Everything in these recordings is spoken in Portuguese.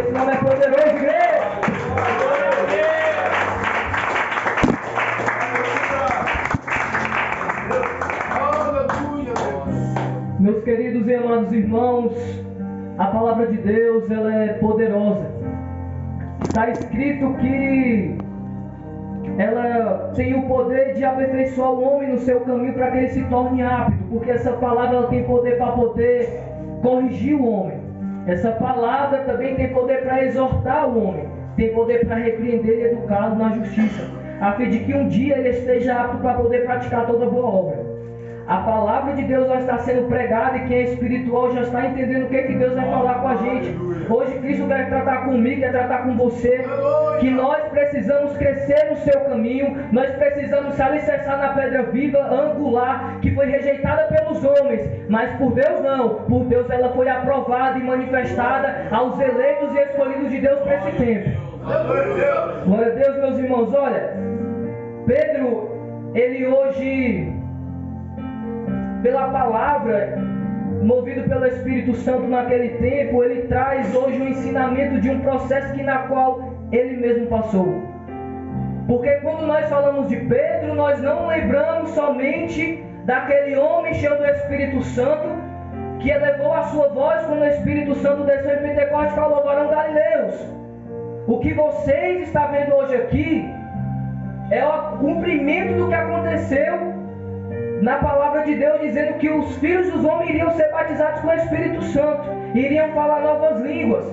Esse nome é poderoso, igreja. Meus queridos e amados irmãos, a palavra de Deus, ela é poderosa. Está escrito que ela tem o poder de aperfeiçoar o homem no seu caminho para que ele se torne apto, porque essa palavra ela tem poder para poder corrigir o homem. Essa palavra também tem poder para exortar o homem, tem poder para repreender e educá-lo na justiça, a fim de que um dia ele esteja apto para poder praticar toda boa obra. A palavra de Deus já está sendo pregada e quem é espiritual já está entendendo o que Deus vai falar com a gente. Hoje Cristo quer tratar comigo, quer tratar com você, que nós precisamos crescer no seu caminho, nós precisamos se alicerçar na pedra viva, angular, que foi rejeitada pelos homens, mas por Deus não. Por Deus ela foi aprovada e manifestada aos eleitos e escolhidos de Deus para esse tempo. Glória a Deus, meus irmãos. Olha, Pedro, ele hoje, pela palavra, movido pelo Espírito Santo naquele tempo, ele traz hoje um ensinamento de um processo na qual ele mesmo passou. Porque quando nós falamos de Pedro, nós não lembramos somente daquele homem cheio do Espírito Santo que elevou a sua voz quando o Espírito Santo desceu em Pentecostes e falou: varão galileus. O que vocês estão vendo hoje aqui é o cumprimento do que aconteceu na palavra de Deus, dizendo que os filhos dos homens iriam ser batizados com o Espírito Santo, iriam falar novas línguas.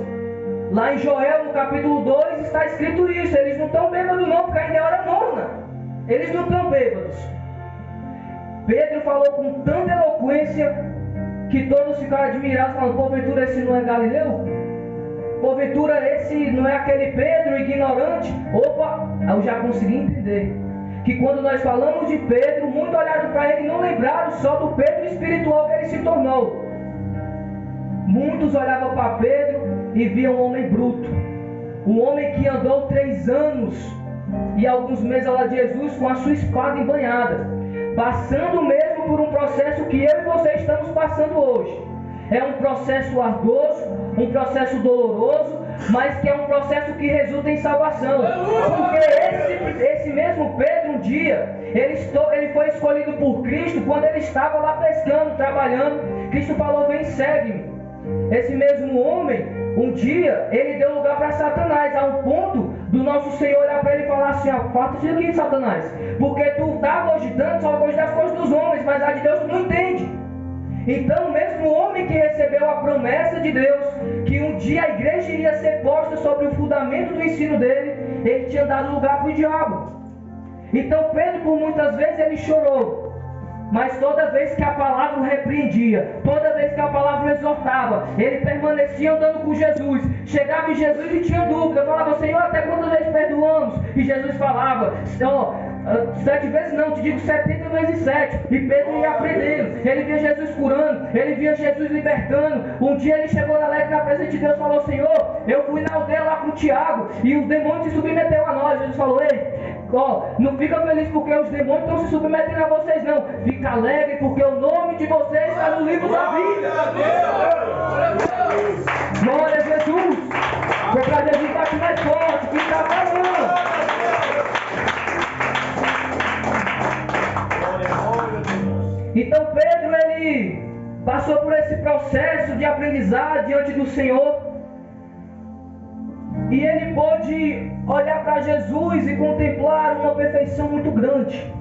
Lá em Joel, no capítulo 2, está escrito isso. Eles não estão bêbados não, porque ainda é hora nona. Eles não estão bêbados. Pedro falou com tanta eloquência que todos ficaram admirados, falando: porventura esse não é Galileu? Porventura esse não é aquele Pedro ignorante? Opa, eu já consegui entender que quando nós falamos de Pedro, muitos olharam para ele e não lembraram só do Pedro espiritual que ele se tornou. Muitos olhavam para Pedro e viam um homem bruto, um homem que andou 3 anos e alguns meses ao lado de Jesus com a sua espada embanhada, passando mesmo por um processo que eu e você estamos passando hoje. É um processo ardoso, um processo doloroso, mas que é um processo que resulta em salvação. Porque esse mesmo Pedro, um dia, ele foi escolhido por Cristo quando ele estava lá pescando, trabalhando. Cristo falou: vem, segue-me. Esse mesmo homem, um dia, ele deu lugar para Satanás, a um ponto do nosso Senhor olhar para ele e falar assim: afasta-te daqui, Satanás, porque tu está cogitando só hoje das coisas dos homens, mas a de Deus tu não entende. Então, mesmo o homem que recebeu a promessa de Deus, que um dia a igreja iria ser posta sobre o fundamento do ensino dele, ele tinha dado lugar para o diabo. Então Pedro, por muitas vezes, ele chorou, mas toda vez que a palavra o repreendia, toda vez que a palavra o exortava, ele permanecia andando com Jesus. Chegava em Jesus e tinha dúvida, falava: Senhor, até quantas vezes perdoamos? E Jesus falava: 7 vezes não, te digo 70 vezes 7. E Pedro ia aprendendo, ele via Jesus curando, ele via Jesus libertando. Um dia ele chegou na presença de Deus e falou: Senhor, eu fui na aldeia lá com o Tiago e os demônios se submeteu a nós. Jesus falou: ei, não fica feliz porque os demônios estão se submetendo a vocês não, fica alegre porque o nome de vocês está no livro da vida. Glória a Jesus. Porque a Jesus está aqui mais forte, que está falando. Então Pedro, ele passou por esse processo de aprendizado diante do Senhor, e ele pôde olhar para Jesus e contemplar uma perfeição muito grande.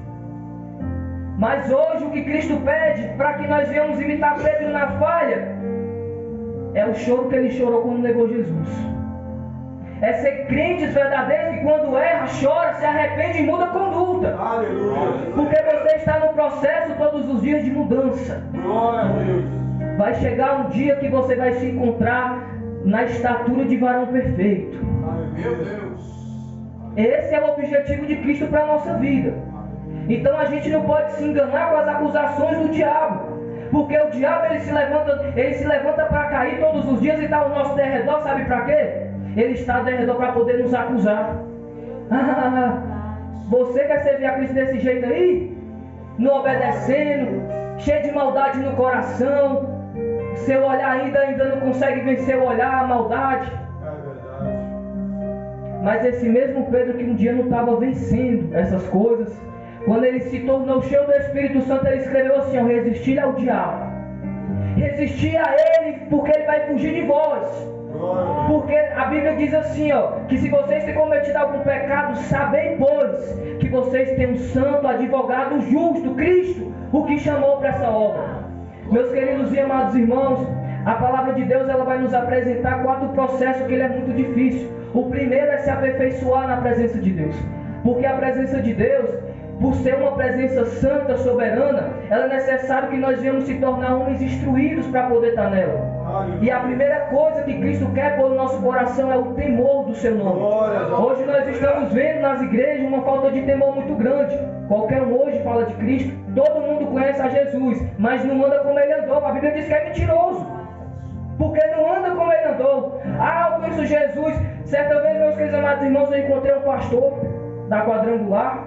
Mas hoje o que Cristo pede para que nós venhamos imitar Pedro na falha é o choro que ele chorou quando negou Jesus. É ser crentes verdadeiros que quando erra, chora, se arrepende e muda a conduta. Aleluia. Porque você está no processo todos os dias de mudança. Glória a Deus. Vai chegar um dia que você vai se encontrar na estatura de varão perfeito. Meu Deus. Esse é o objetivo de Cristo para a nossa vida. Então a gente não pode se enganar com as acusações do diabo. Porque o diabo ele se levanta para cair todos os dias e está ao nosso derredor, sabe para quê? Ele está ao derredor para poder nos acusar. Você quer servir a Cristo desse jeito aí? Não obedecendo, cheio de maldade no coração. Seu olhar ainda não consegue vencer o olhar, a maldade. Mas esse mesmo Pedro que um dia não estava vencendo essas coisas, quando ele se tornou cheio do Espírito Santo, ele escreveu assim, ó, resistir ao diabo. Resistir a ele, porque ele vai fugir de vós. Porque a Bíblia diz assim, ó, que se vocês têm cometido algum pecado, sabei, pois, que vocês têm um santo advogado justo, Cristo, o que chamou para essa obra. Meus queridos e amados irmãos, a palavra de Deus ela vai nos apresentar 4 processos que ele é muito difícil. O primeiro é se aperfeiçoar na presença de Deus. Porque a presença de Deus, por ser uma presença santa, soberana, ela é necessário que nós venhamos se tornar homens instruídos para poder estar nela. E a primeira coisa que Cristo quer pôr no nosso coração é o temor do seu nome. Hoje nós estamos vendo nas igrejas uma falta de temor muito grande. Qualquer um hoje fala de Cristo, todo mundo conhece a Jesus, mas não anda como ele andou. A Bíblia diz que é mentiroso, porque não anda como ele andou. Eu conheço Jesus. Certa vez, meus queridos amados irmãos, eu encontrei um pastor da Quadrangular,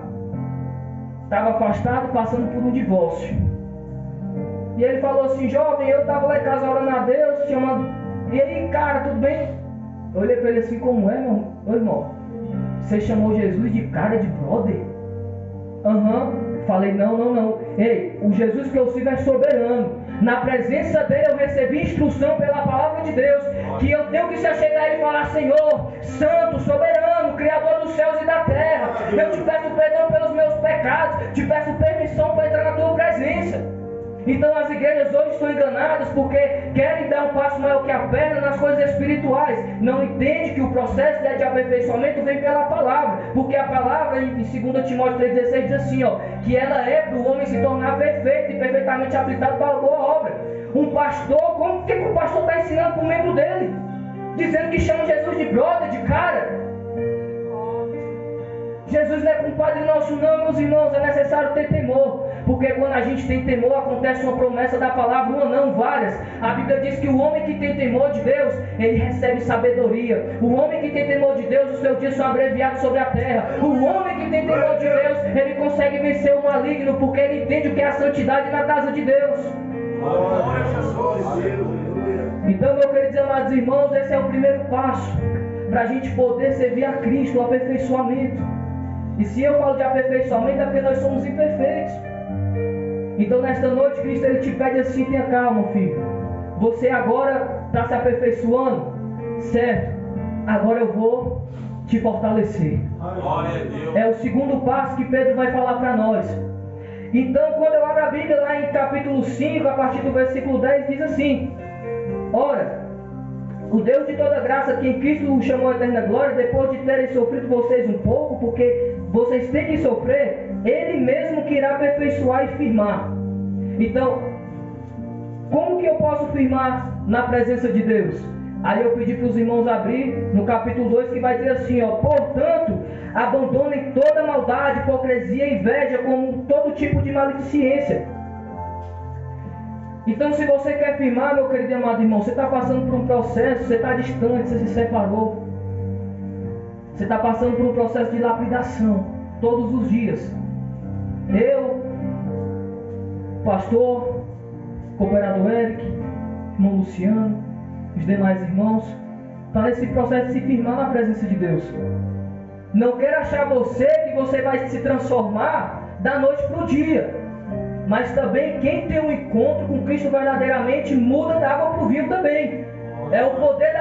estava afastado, passando por um divórcio. E ele falou assim, jovem, eu estava lá em casa orando a Deus, chamando. E aí, cara, tudo bem? Eu olhei para ele assim, como é, meu irmão? Você chamou Jesus de cara de brother? Falei, não. Ei, o Jesus que eu sigo é soberano. Na presença dele eu recebi instrução pela palavra de Deus, que eu tenho que se achegar a ele e falar, Senhor, santo, soberano, Criador dos céus e da terra, eu te peço perdão pelos meus pecados, te peço permissão para entrar na tua presença. Então as igrejas hoje estão enganadas porque querem dar um passo maior que a perna nas coisas espirituais. Não entende que o processo de aperfeiçoamento vem pela palavra. Porque a palavra em 2 Timóteo 3,16 diz assim, ó, que ela é para o homem se tornar perfeito e perfeitamente habilitado para a boa obra. Um pastor, como que o pastor está ensinando para o membro dele? Dizendo que chama Jesus de brother, de cara. Jesus não é compadre nosso não, meus irmãos, é necessário ter temor, porque quando a gente tem temor, acontece uma promessa da palavra, uma não, várias. A Bíblia diz que o homem que tem temor de Deus, ele recebe sabedoria. O homem que tem temor de Deus, os seus dias são abreviados sobre a terra. O homem que tem temor de Deus, ele consegue vencer o maligno, porque ele entende o que é a santidade na casa de Deus. Então, meus queridos e amados irmãos, esse é o primeiro passo, para a gente poder servir a Cristo, o aperfeiçoamento. E se eu falo de aperfeiçoamento, é porque nós somos imperfeitos. Então nesta noite, Cristo ele te pede assim, tenha calma, filho. Você agora está se aperfeiçoando, certo? Agora eu vou te fortalecer. É o segundo passo que Pedro vai falar para nós. Então quando eu abro a Bíblia lá em capítulo 5, a partir do versículo 10, diz assim, ora, o Deus de toda graça, que em Cristo o chamou à eterna glória, depois de terem sofrido vocês um pouco, porque vocês têm que sofrer, Ele mesmo que irá aperfeiçoar e firmar. Então, como que eu posso firmar na presença de Deus? Aí eu pedi para os irmãos abrir no capítulo 2, que vai dizer assim, ó, portanto, abandonem toda maldade, hipocrisia, inveja, como todo tipo de maledicência. Então, se você quer firmar, meu querido e amado irmão, você está passando por um processo, você está distante, você se separou. Você está passando por um processo de lapidação, todos os dias. Eu, pastor, cooperador Eric, irmão Luciano, os demais irmãos, está nesse processo de se firmar na presença de Deus. Não quero achar que você vai se transformar da noite para o dia. Mas também quem tem um encontro com Cristo verdadeiramente muda da água para o vinho também. É o poder da